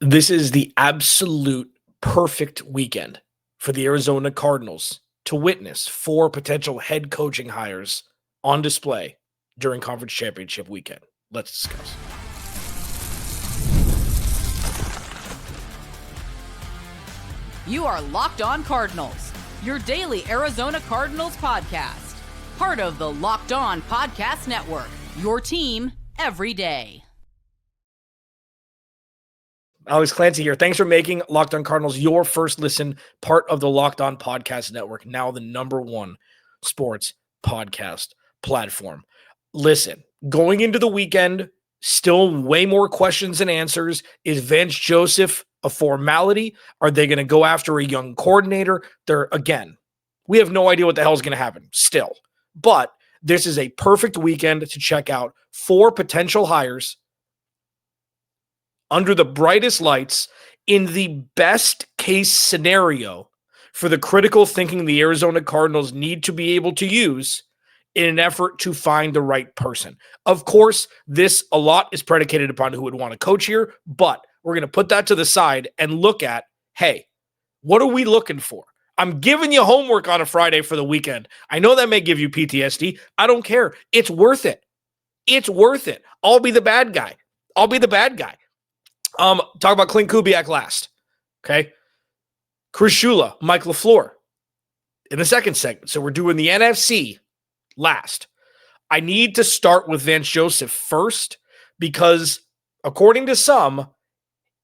This is the absolute perfect weekend for the Arizona Cardinals to witness 4 potential head coaching hires on display during conference championship weekend. Let's discuss. You are Locked On Cardinals, your daily Arizona Cardinals podcast. Part of the Locked On Podcast Network, your team every day. Alex Clancy here. Thanks for making Locked On Cardinals your first listen, part of the Locked On Podcast Network, now the #1 sports podcast platform. Listen, going into the weekend, still way more questions than answers. Is Vance Joseph a formality? Are they going to go after a young coordinator? We have no idea what the hell is going to happen still. But this is a perfect weekend to check out 4 potential hires under the brightest lights in the best case scenario for the critical thinking the Arizona Cardinals need to be able to use in an effort to find the right person. Of course, a lot is predicated upon who would want to coach here, but we're going to put that to the side and look at, hey, what are we looking for? I'm giving you homework on a Friday for the weekend. I know that may give you PTSD. I don't care. It's worth it. It's worth it. I'll be the bad guy. Talk about Klint Kubiak last. Okay. Shula, Mike LaFleur in the second segment. So we're doing the NFC last. I need to start with Vance Joseph first because, according to some,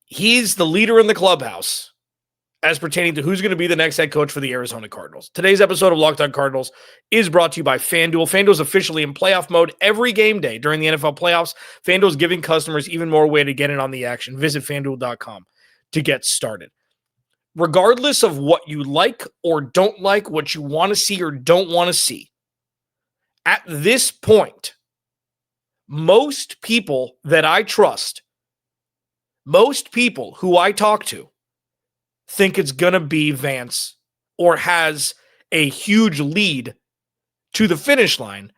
he's the leader in the clubhouse as pertaining to who's going to be the next head coach for the Arizona Cardinals. Today's episode of Locked On Cardinals is brought to you by FanDuel. FanDuel is officially in playoff mode every game day during the NFL playoffs. FanDuel is giving customers even more way to get in on the action. Visit FanDuel.com to get started. Regardless of what you like or don't like, what you want to see or don't want to see, at this point, most people that I trust, most people who I talk to, think it's going to be Vance or has a huge lead to the finish line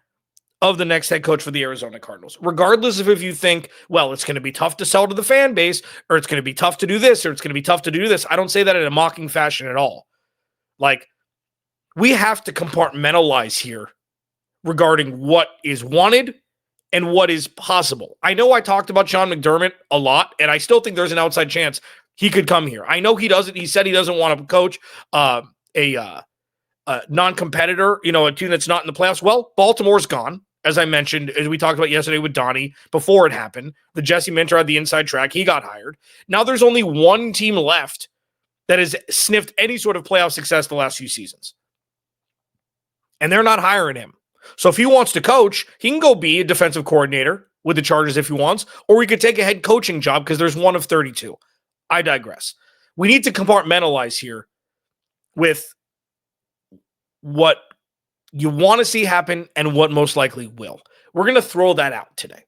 of the next head coach for the Arizona Cardinals. Regardless of if you think, well, it's going to be tough to sell to the fan base, or it's going to be tough to do this, or it's going to be tough to do this. I don't say that in a mocking fashion at all. Like, we have to compartmentalize here regarding what is wanted and what is possible. I know I talked about Sean McDermott a lot, and I still think there's an outside chance he could come here. I know he doesn't. He said he doesn't want to coach a non-competitor, a team that's not in the playoffs. Well, Baltimore's gone, as I mentioned, as we talked about yesterday with Donnie before it happened. The Jesse Minter had the inside track. He got hired. Now there's only one team left that has sniffed any sort of playoff success the last few seasons. And they're not hiring him. So if he wants to coach, he can go be a defensive coordinator with the Chargers if he wants, or he could take a head coaching job because there's one of 32. I digress. We need to compartmentalize here with what you want to see happen and what most likely will. We're going to throw that out today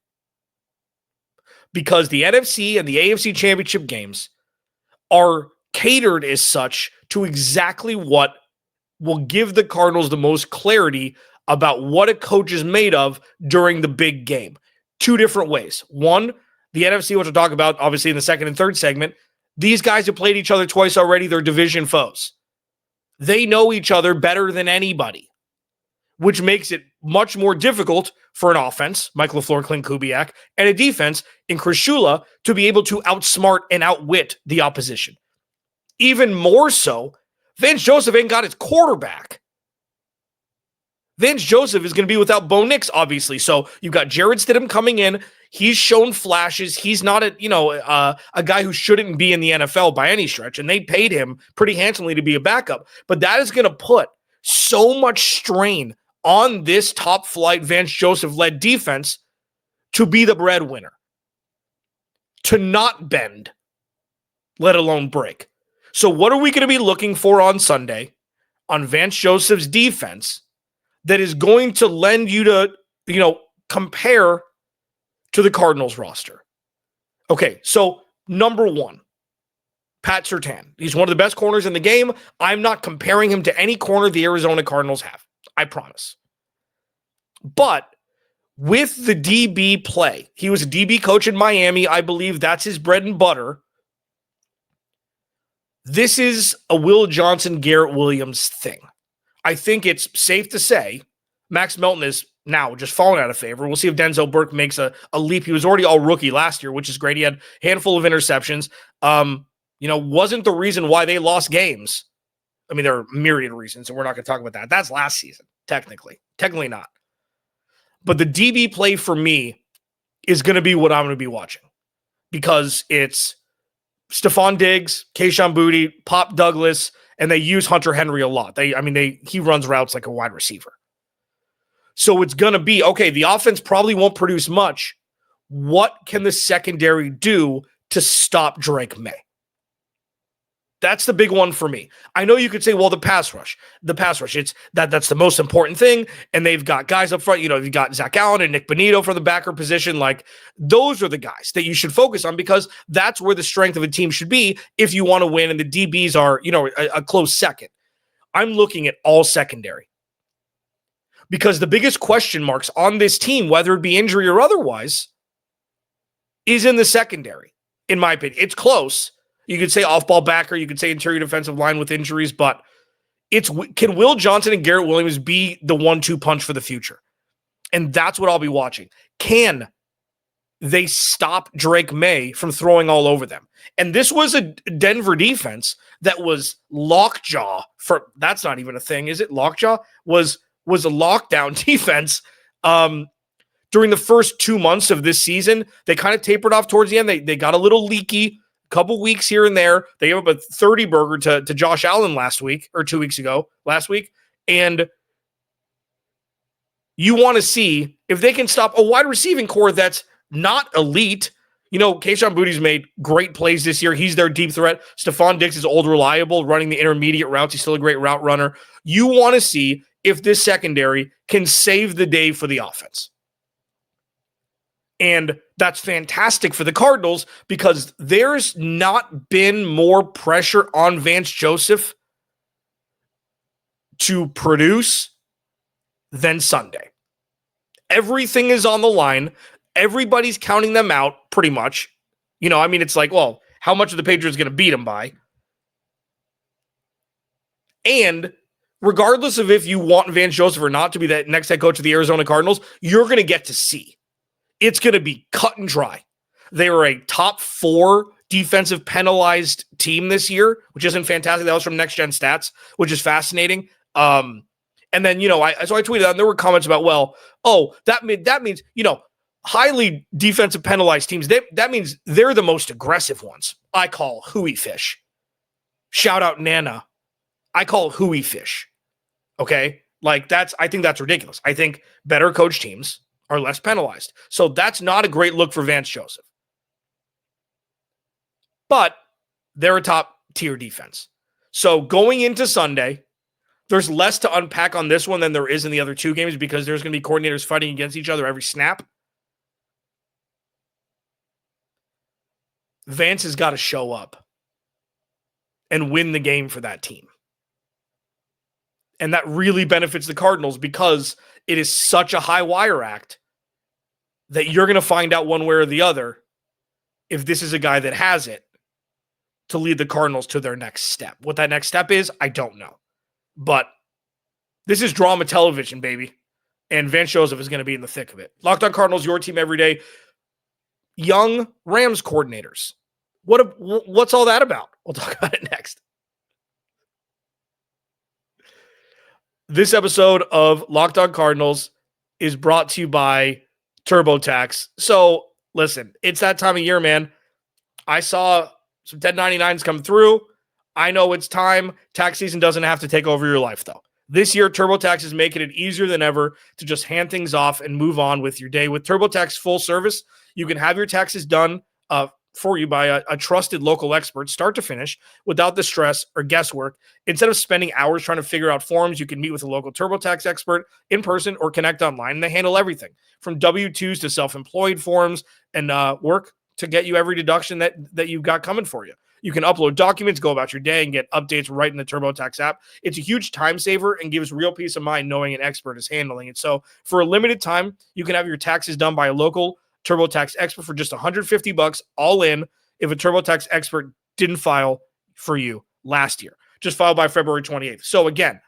because the NFC and the AFC championship games are catered as such to exactly what will give the Cardinals the most clarity about what a coach is made of during the big game. 2 different ways. One, the NFC, which we'll talk about obviously in the second and third segment. These guys have played each other twice already. They're division foes. They know each other better than anybody, which makes it much more difficult for an offense, Mike LaFleur, Klint Kubiak, and a defense in Shula to be able to outsmart and outwit the opposition. Even more so, Vance Joseph ain't got his quarterback. Vance Joseph is going to be without Bo Nix, obviously. So you've got Jarrett Stidham coming in. He's shown flashes. He's not a guy who shouldn't be in the NFL by any stretch, and they paid him pretty handsomely to be a backup. But that is going to put so much strain on this top-flight Vance Joseph-led defense to be the breadwinner, to not bend, let alone break. So what are we going to be looking for on Sunday on Vance Joseph's defense that is going to lend you to, compare to the Cardinals roster? Okay, so number 1, Pat Surtain. He's one of the best corners in the game. I'm not comparing him to any corner the Arizona Cardinals have. I promise. But with the DB play, he was a DB coach in Miami. I believe that's his bread and butter. This is a Will Johnson, Garrett Williams thing. I think it's safe to say Max Melton is now just fallen out of favor. We'll see if Denzel Burke makes a leap. He was already all rookie last year, which is great. He had a handful of interceptions. Wasn't the reason why they lost games. I mean, there are myriad reasons, and we're not going to talk about that. That's last season, technically. Technically not. But the DB play for me is going to be what I'm going to be watching because it's Stephon Diggs, Kayshon Boutte, Pop Douglas, and they use Hunter Henry a lot. He runs routes like a wide receiver. So it's going to be, okay, the offense probably won't produce much. What can the secondary do to stop Drake May? That's the big one for me. I know you could say, well, the pass rush, that's the most important thing. And they've got guys up front, you've got Zach Allen and Nick Bonito for the backer position. Like those are the guys that you should focus on because that's where the strength of a team should be if you want to win. And the DBs are, a close second. I'm looking at all secondary because the biggest question marks on this team, whether it be injury or otherwise, is in the secondary. In my opinion, it's close. You could say off-ball backer. You could say interior defensive line with injuries, but can Will Johnson and Garrett Williams be the 1-2 punch for the future? And that's what I'll be watching. Can they stop Drake May from throwing all over them? And this was a Denver defense that was lockjaw for, that's not even a thing, is it? Lockjaw was a lockdown defense. During the first 2 months of this season, they kind of tapered off towards the end. They got a little leaky. Couple weeks here and there. They gave up a 30 burger to Josh Allen last week. And you want to see if they can stop a wide receiving core that's not elite. Kayshon Boutte's made great plays this year. He's their deep threat. Stephon Diggs is old, reliable, running the intermediate routes. He's still a great route runner. You want to see if this secondary can save the day for the offense. And that's fantastic for the Cardinals because there's not been more pressure on Vance Joseph to produce than Sunday. Everything is on the line. Everybody's counting them out pretty much. It's like, well, how much are the Patriots going to beat them by? And regardless of if you want Vance Joseph or not to be that next head coach of the Arizona Cardinals, you're going to get to see. It's going to be cut and dry. They were a top 4 defensive penalized team this year, which isn't fantastic. That was from Next Gen Stats, which is fascinating. And then, I tweeted out and there were comments about, that means, highly defensive penalized teams. That means they're the most aggressive ones. I call hooey fish. Shout out Nana. I call hooey fish. Okay. I think that's ridiculous. I think better coach teams are less penalized. So that's not a great look for Vance Joseph. But they're a top tier defense. So going into Sunday, there's less to unpack on this one than there is in the other 2 games because there's going to be coordinators fighting against each other every snap. Vance has got to show up and win the game for that team. And that really benefits the Cardinals because it is such a high wire act that you're going to find out one way or the other if this is a guy that has it to lead the Cardinals to their next step. What that next step is, I don't know. But this is drama television, baby. And Vance Joseph is going to be in the thick of it. Locked On Cardinals, your team every day. Young Rams coordinators. What's all that about? We'll talk about it next. This episode of Locked On Cardinals is brought to you by TurboTax. So listen, it's that time of year, man. I saw some 1099s come through. I know it's time. Tax season doesn't have to take over your life, though. This year, TurboTax is making it easier than ever to just hand things off and move on with your day. With TurboTax full service, you can have your taxes done for you by a trusted local expert, start to finish, without the stress or guesswork. Instead of spending hours trying to figure out forms, you can meet with a local TurboTax expert in person or connect online, and they handle everything from W-2s to self-employed forms and work to get you every deduction that you've got coming for you. You can upload documents, go about your day, and get updates right in the TurboTax app. It's a huge time saver and gives real peace of mind knowing an expert is handling it. So for a limited time, you can have your taxes done by a local TurboTax expert for just $150 all in if a TurboTax expert didn't file for you last year, just filed by February 28th. So again,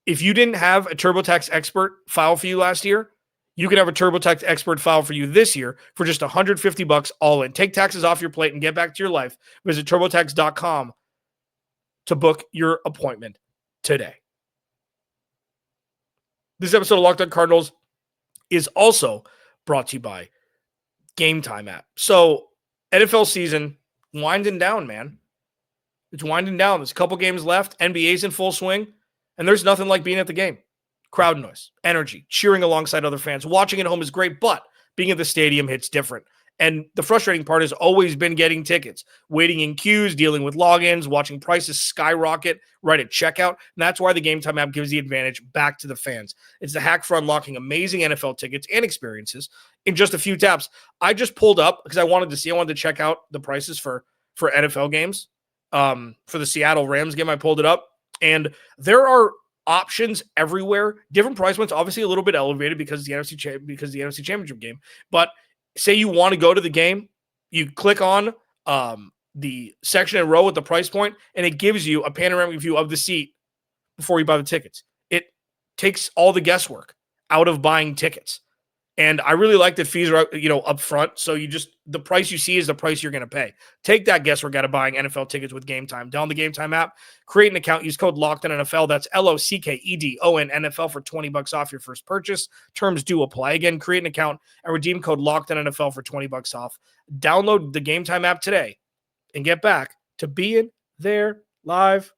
if you didn't have a TurboTax expert file for you last year, you can have a TurboTax expert file for you this year for just $150 all in. Take taxes off your plate and get back to your life. Visit TurboTax.com to book your appointment today. This episode of Locked On Cardinals is also brought to you by Game Time app. So NFL season winding down, man. It's winding down. There's a couple games left. NBA's in full swing, and there's nothing like being at the game. Crowd noise, energy, cheering alongside other fans. Watching at home is great, but being at the stadium hits different. And the frustrating part has always been getting tickets, waiting in queues, dealing with logins, watching prices skyrocket right at checkout. And that's why the Game Time app gives the advantage back to the fans. It's the hack for unlocking amazing NFL tickets and experiences in just a few taps. I just pulled up because I wanted to check out the prices for NFL games. For the Seattle Rams game, I pulled it up, and there are options everywhere. Different price points, obviously a little bit elevated because the NFC Championship game. But say you want to go to the game, you click on the section and row with the price point, and it gives you a panoramic view of the seat before you buy the tickets. It takes all the guesswork out of buying tickets. And I really like that fees are, up front. So the price you see is the price you're going to pay. Take that guesswork out of buying NFL tickets with Game Time. Download the Game Time app, create an account, use code LOCKEDONNFL. That's LOCKEDON NFL for $20 off your first purchase. Terms do apply. Again, create an account and redeem code LOCKEDONNFL for $20 off. Download the Game Time app today and get back to being there live.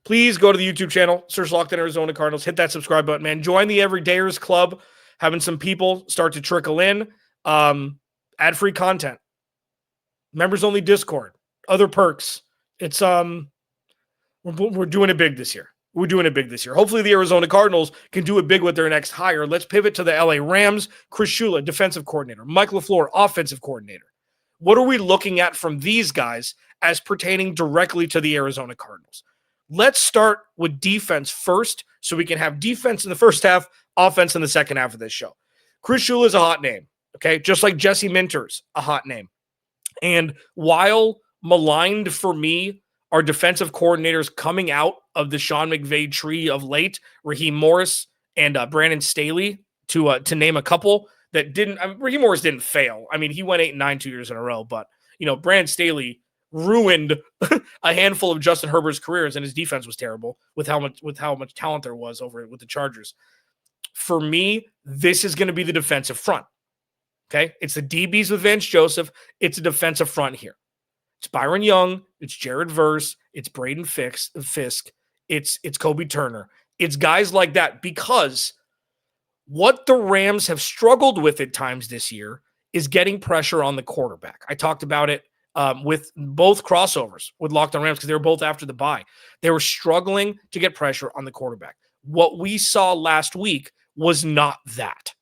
Please go to the YouTube channel, search Locked On Arizona Cardinals, hit that subscribe button, man. Join the Everydayers Club, having some people start to trickle in. Ad-free content, members-only Discord, other perks. It's we're doing it big this year. Hopefully the Arizona Cardinals can do it big with their next hire. Let's pivot to the LA Rams. Chris Shula, defensive coordinator. Mike LaFleur, offensive coordinator. What are we looking at from these guys as pertaining directly to the Arizona Cardinals? Let's start with defense first so we can have defense in the first half, offense in the second half of this show. Chris Shula is a hot name, okay? Just like Jesse Minter's a hot name. And while maligned for me are defensive coordinators coming out of the Sean McVay tree of late, Raheem Morris and Brandon Staley, to name a couple that didn't – Raheem Morris didn't fail. I mean, he went 8-9 2 years in a row, but, Brandon Staley – ruined a handful of Justin Herbert's careers, and his defense was terrible with how much talent there was over with the Chargers. For me, this is going to be the defensive front. Okay, it's the DBs with Vance Joseph. It's a defensive front here. It's Byron Young. It's Jared Verse. It's Braden Fisk. It's Kobe Turner. It's guys like that, because what the Rams have struggled with at times this year is getting pressure on the quarterback. I talked about it with both crossovers with Locked On Rams because they were both after the bye. They were struggling to get pressure on the quarterback. What we saw last week was not that.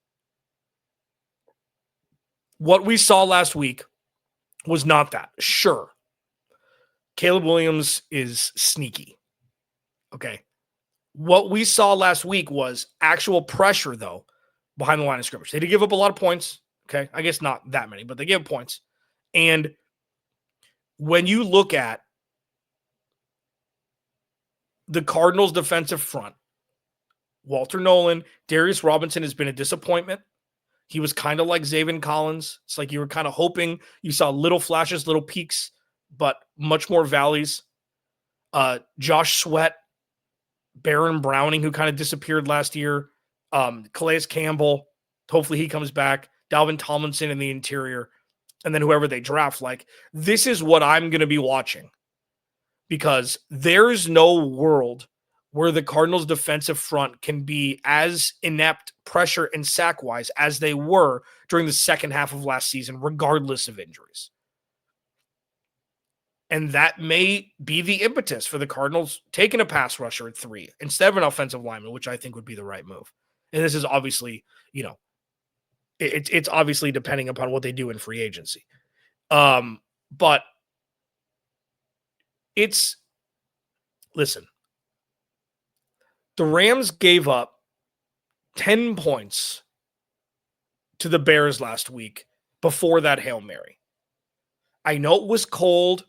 Sure, Caleb Williams is sneaky. Okay. What we saw last week was actual pressure, though, behind the line of scrimmage. They did give up a lot of points. Okay. I guess not that many, but they gave points. And when you look at the Cardinals' defensive front, Walter Nolan, Darius Robinson has been a disappointment. He was kind of like Zaven Collins. It's like you were kind of hoping you saw little flashes, little peaks, but much more valleys. Josh Sweat, Baron Browning, who kind of disappeared last year. Calais Campbell, hopefully he comes back. Dalvin Tomlinson in the interior. And then whoever they draft, like, this is what I'm going to be watching, because there's no world where the Cardinals' defensive front can be as inept pressure and sack-wise as they were during the second half of last season, regardless of injuries. And that may be the impetus for the Cardinals taking a pass rusher at 3 instead of an offensive lineman, which I think would be the right move. And this is obviously, it's obviously depending upon what they do in free agency. But listen, the Rams gave up 10 points to the Bears last week before that Hail Mary. I know it was cold,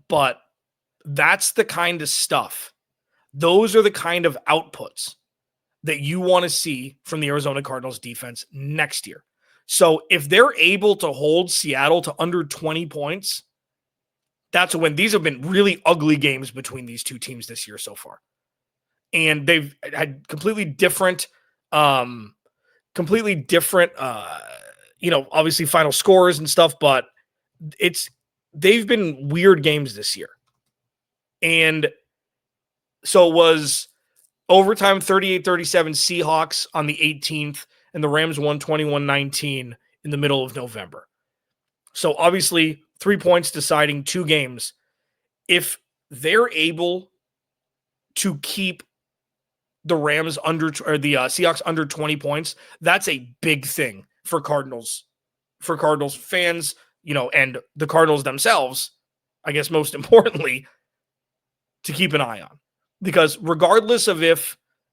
but that's the kind of stuff. Those are the kind of outputs that you want to see from the Arizona Cardinals defense next year. So if they're able to hold Seattle to under 20 points, that's a win. These have been really ugly games between these two teams this year so far. And they've had completely different, obviously final scores and stuff, but they've been weird games this year. And so it was overtime 38-37 Seahawks on the 18th, and the Rams won 21-19 in the middle of November. So obviously 3 points deciding 2 games. If they're able to keep the Rams or the Seahawks under 20 points, that's a big thing for Cardinals fans, and the Cardinals themselves, I guess most importantly, to keep an eye on. Because regardless of Zach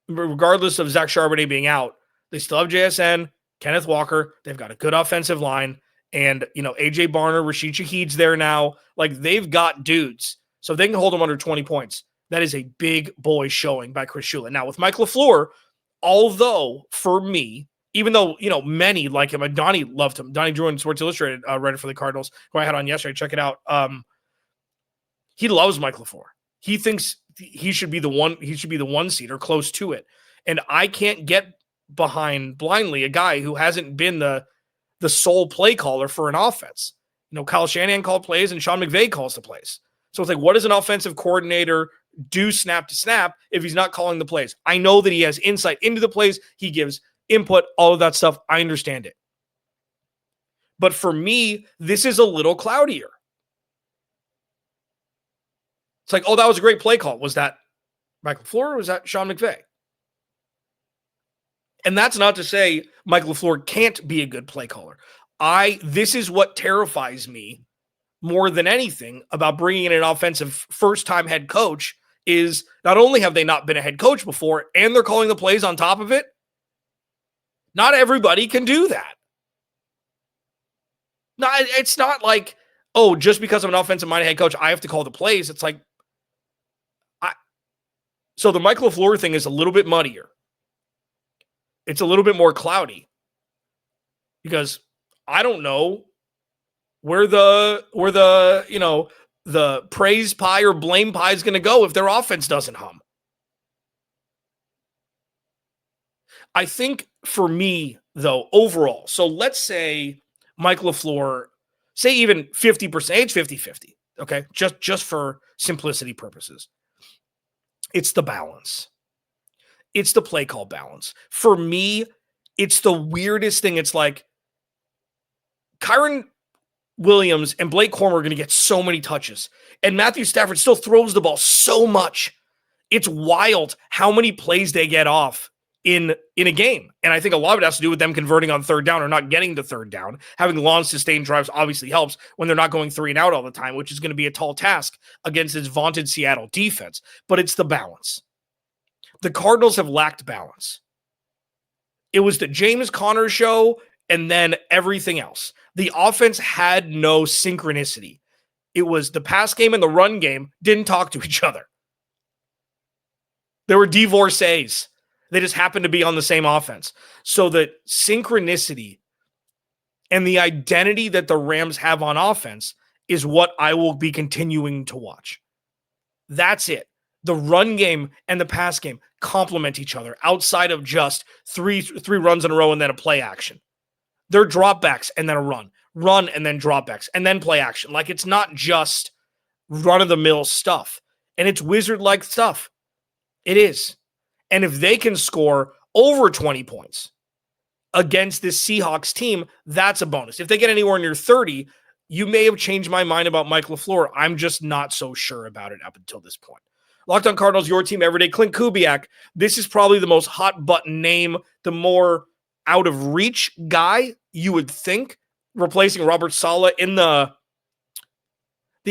Charbonnet being out, they still have JSN, Kenneth Walker. They've got a good offensive line. And, AJ Barner, Rashid Shaheed's there now. Like, they've got dudes. So if they can hold them under 20 points, that is a big boy showing by Chris Shula. Now, with Mike LaFleur, although for me, even though, many like him, and Donnie loved him. Donnie Drew in Sports Illustrated, writer for the Cardinals, who I had on yesterday. Check it out. He loves Mike LaFleur. He thinks he should be the one seed or close to it. And I can't get behind blindly a guy who hasn't been the sole play caller for an offense. Kyle Shanahan called plays and Sean McVay calls the plays. So it's like, what does an offensive coordinator do snap to snap if he's not calling the plays? I know that he has insight into the plays. He gives input, all of that stuff. I understand it. But for me, this is a little cloudier. It's like, oh, that was a great play call. Was that Mike LaFleur or was that Sean McVay? And that's not to say Mike LaFleur can't be a good play caller. This is what terrifies me more than anything about bringing in an offensive first-time head coach is not only have they not been a head coach before, and they're calling the plays on top of it, not everybody can do that. No, it's not like, oh, just because I'm an offensive-minded head coach, I have to call the plays. It's like, so the Mike LaFleur thing is a little bit muddier. It's a little bit more cloudy because I don't know where the praise pie or blame pie is going to go if their offense doesn't hum. I think for me, though, overall, so let's say Mike LaFleur, say even 50%, it's 50-50, okay? Just for simplicity purposes. It's the balance. It's the play call balance. For me, it's the weirdest thing. It's like Kyron Williams and Blake Corum are going to get so many touches, and Matthew Stafford still throws the ball so much. It's wild how many plays they get off in a game. And I think a lot of it has to do with them converting on third down or not getting to third down. Having long, sustained drives obviously helps when they're not going 3 and out all the time, which is going to be a tall task against this vaunted Seattle defense. But it's the balance. The Cardinals have lacked balance. It was the James Conner show and then everything else. The offense had no synchronicity. It was the pass game and the run game didn't talk to each other. There were divorcees. They just happened to be on the same offense. So the synchronicity and the identity that the Rams have on offense is what I will be continuing to watch. That's it. The run game and the pass game complement each other outside of just three runs in a row and then a play action. They're dropbacks and then a run and then dropbacks and then play action. Like, it's not just run-of-the-mill stuff. And it's wizard-like stuff. It is. And if they can score over 20 points against this Seahawks team, that's a bonus. If they get anywhere near 30, you may have changed my mind about Mike LaFleur. I'm just not so sure about it up until this point. Locked On Cardinals, your team every day. Klint Kubiak, this is probably the most hot-button name, the more out-of-reach guy you would think, replacing Robert Saleh in the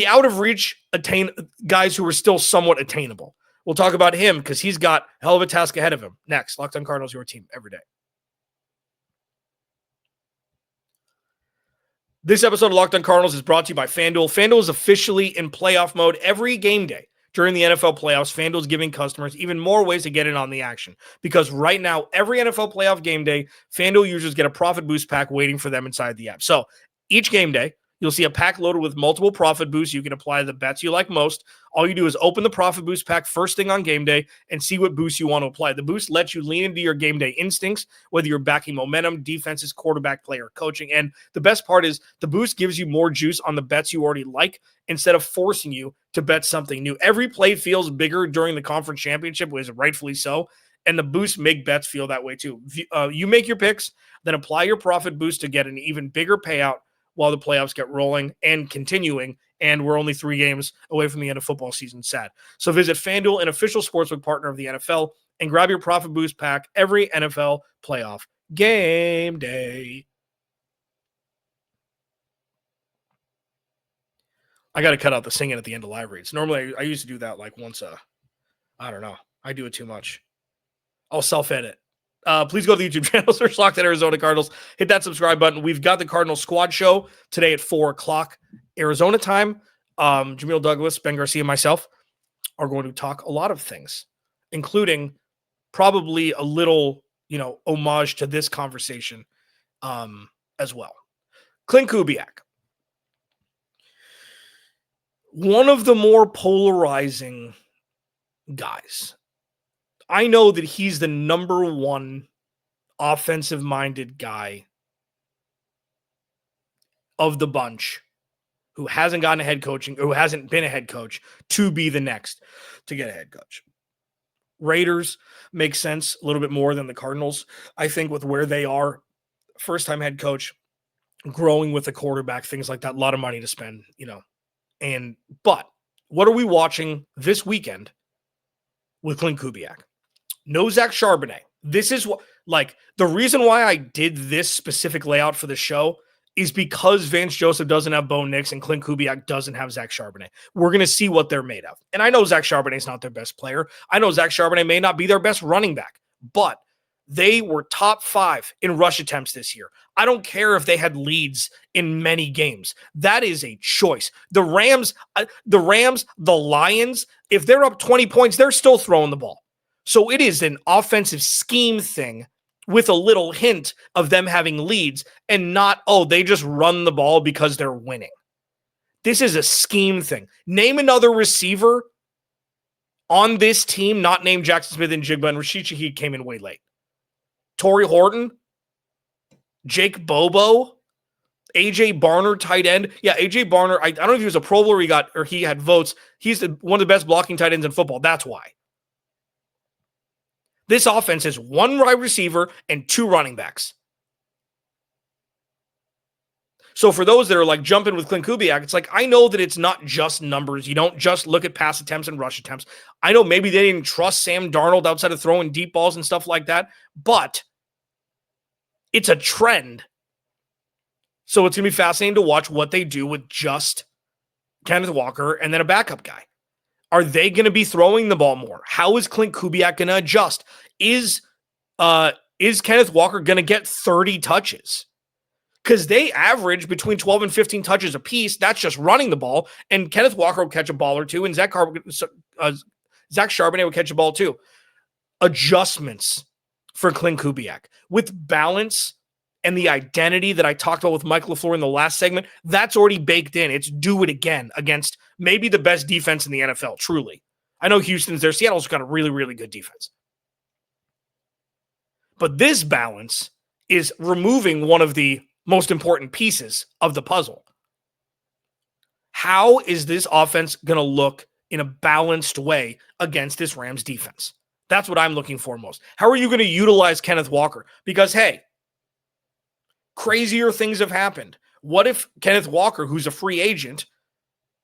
out-of-reach guys who are still somewhat attainable. We'll talk about him because he's got a hell of a task ahead of him. Next, Locked On Cardinals, your team every day. This episode of Locked On Cardinals is brought to you by FanDuel. FanDuel is officially in playoff mode every game day. During the NFL playoffs, FanDuel is giving customers even more ways to get in on the action. Because right now, every NFL playoff game day, FanDuel users get a profit boost pack waiting for them inside the app. So each game day, you'll see a pack loaded with multiple profit boosts. You can apply to the bets you like most. All you do is open the profit boost pack first thing on game day and see what boosts you want to apply. The boost lets you lean into your game day instincts, whether you're backing momentum, defenses, quarterback, player, coaching. And the best part is the boost gives you more juice on the bets you already like instead of forcing you to bet something new. Every play feels bigger during the conference championship, which is rightfully so. And the boosts make bets feel that way too. You make your picks, then apply your profit boost to get an even bigger payout while the playoffs get rolling and continuing, and we're only 3 games away from the end of football season, sad. So visit FanDuel, an official sportsbook partner of the NFL, and grab your profit boost pack every NFL playoff game day. I got to cut out the singing at the end of live reads. Normally, I used to do that like once I don't know. I do it too much. I'll self-edit. Please go to the YouTube channel, search Locked On Arizona Cardinals. Hit that subscribe button. We've got the Cardinals squad show today at 4 o'clock Arizona time. Jamil Douglas, Ben Garcia, and myself are going to talk a lot of things, including probably a little, homage to this conversation as well. Klint Kubiak. One of the more polarizing guys. I know that he's the number one offensive-minded guy of the bunch who hasn't gotten a head coaching, or who hasn't been a head coach to be the next to get a head coach. Raiders make sense a little bit more than the Cardinals, I think, with where they are. First-time head coach, growing with the quarterback, things like that, a lot of money to spend, But what are we watching this weekend with Klint Kubiak? No Zach Charbonnet. This is what, the reason why I did this specific layout for the show is because Vance Joseph doesn't have Bo Nix and Klint Kubiak doesn't have Zach Charbonnet. We're going to see what they're made of. And I know Zach Charbonnet is not their best player. I know Zach Charbonnet may not be their best running back, but they were top 5 in rush attempts this year. I don't care if they had leads in many games. That is a choice. The Rams, the Lions, if they're up 20 points, they're still throwing the ball. So it is an offensive scheme thing with a little hint of them having leads and not, they just run the ball because they're winning. This is a scheme thing. Name another receiver on this team not named Jackson Smith and Jigba, and Rashid Shaheed came in way late. Torrey Horton, Jake Bobo, AJ Barner, tight end. Yeah, AJ Barner, I don't know if he was a Pro Bowler or he had votes. He's one of the best blocking tight ends in football. That's why. This offense is 1 wide receiver and 2 running backs. So for those that are jumping with Klint Kubiak, it's I know that it's not just numbers. You don't just look at pass attempts and rush attempts. I know maybe they didn't trust Sam Darnold outside of throwing deep balls and stuff like that, but it's a trend. So it's going to be fascinating to watch what they do with just Kenneth Walker and then a backup guy. Are they going to be throwing the ball more? How is Klint Kubiak going to adjust? Is Kenneth Walker going to get 30 touches? Because they average between 12 and 15 touches apiece. That's just running the ball. And Kenneth Walker will catch a ball or two, and Zach Charbonnet will catch a ball too. Adjustments for Klint Kubiak with balance and the identity that I talked about with Mike LaFleur in the last segment, that's already baked in. It's do it again against maybe the best defense in the NFL, truly. I know Houston's there. Seattle's got a really, really good defense. But this balance is removing one of the most important pieces of the puzzle. How is this offense going to look in a balanced way against this Rams defense? That's what I'm looking for most. How are you going to utilize Kenneth Walker? Because, hey, crazier things have happened. What if Kenneth Walker, who's a free agent,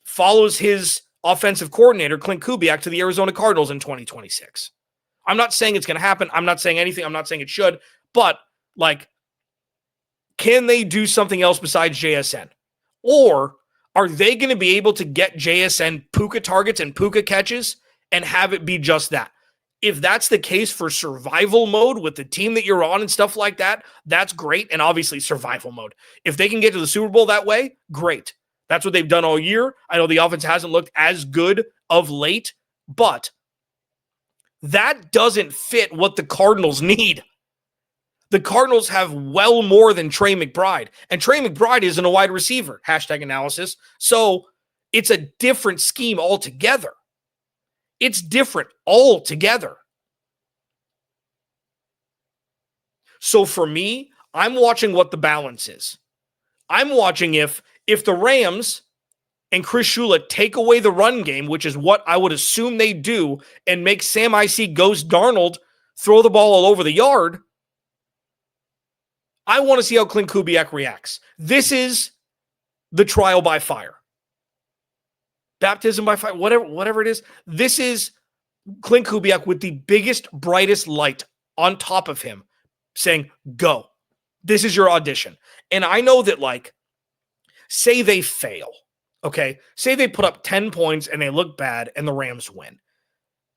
follows his offensive coordinator, Klint Kubiak, to the Arizona Cardinals in 2026? I'm not saying it's going to happen. I'm not saying anything. I'm not saying it should. But, can they do something else besides JSN? Or are they going to be able to get JSN Puka targets and Puka catches and have it be just that? If that's the case for survival mode with the team that you're on and stuff like that, that's great. And obviously survival mode. If they can get to the Super Bowl that way, great. That's what they've done all year. I know the offense hasn't looked as good of late, but that doesn't fit what the Cardinals need. The Cardinals have well more than Trey McBride. And Trey McBride isn't a wide receiver. #analysis. So it's a different scheme altogether. It's different altogether. So for me, I'm watching what the balance is. I'm watching if the Rams and Chris Shula take away the run game, which is what I would assume they do, and make Sam IC Ghost Darnold throw the ball all over the yard, I want to see how Klint Kubiak reacts. This is the trial by fire. Baptism by fire, whatever it is. This is Klint Kubiak with the biggest, brightest light on top of him saying, go. This is your audition. And I know that, like, say they fail, okay? Say they put up 10 points and they look bad and the Rams win.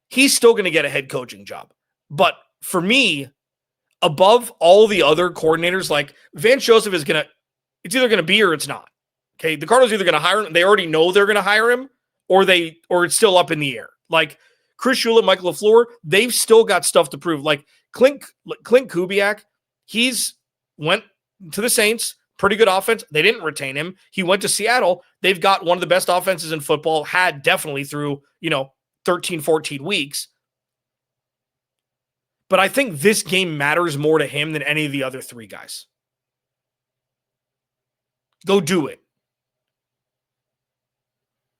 He's still going to get a head coaching job. But for me, above all the other coordinators, like Vance Joseph is going to, it's either going to be or it's not. Okay, the Cardinals are either going to hire him, they already know they're going to hire him, or it's still up in the air. Like Chris Shula, Michael LaFleur, they've still got stuff to prove. Like Klint Kubiak, he's went to the Saints, pretty good offense. They didn't retain him. He went to Seattle. They've got one of the best offenses in football, had definitely through, 13, 14 weeks. But I think this game matters more to him than any of the other three guys. Go do it.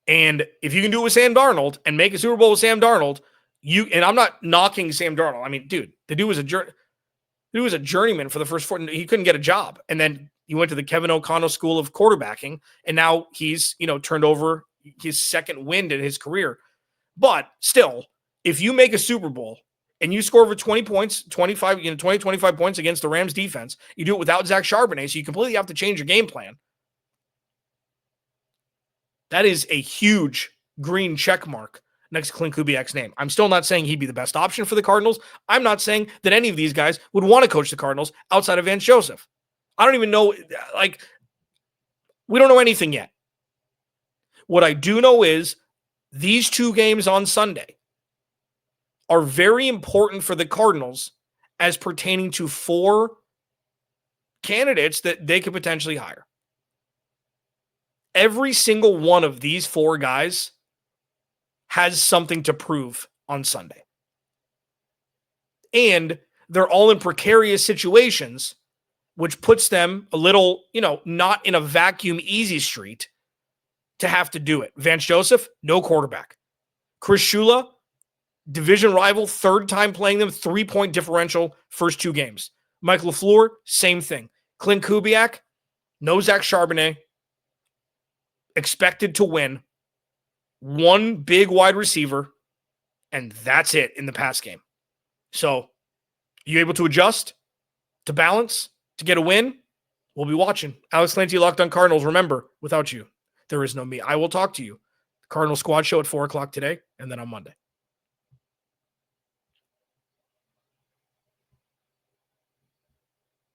And if you can do it with Sam Darnold and make a Super Bowl with Sam Darnold, and I'm not knocking Sam Darnold. I mean, dude, the dude was a journeyman for the first 4. He couldn't get a job. And then he went to the Kevin O'Connell School of Quarterbacking. And now he's, turned over his second wind in his career. But still, if you make a Super Bowl and you score over 20 points, 25 points against the Rams defense, you do it without Zach Charbonnet. So you completely have to change your game plan. That is a huge green check mark next to Klint Kubiak's name. I'm still not saying he'd be the best option for the Cardinals. I'm not saying that any of these guys would want to coach the Cardinals outside of Vance Joseph. I don't even know, we don't know anything yet. What I do know is these 2 games on Sunday are very important for the Cardinals as pertaining to 4 candidates that they could potentially hire. Every single one of these 4 guys has something to prove on Sunday. And they're all in precarious situations, which puts them a little, not in a vacuum easy street to have to do it. Vance Joseph, no quarterback. Chris Shula, division rival, 3rd time playing them, 3-point differential, first 2 games. Michael LaFleur, same thing. Klint Kubiak, no Zach Charbonnet, expected to win, 1 big wide receiver, and that's it in the pass game. So, you able to adjust, to balance, to get a win? We'll be watching. Alex Clancy, Locked On Cardinals. Remember, without you, there is no me. I will talk to you. The Cardinal Squad Show at 4 o'clock today, and then on Monday.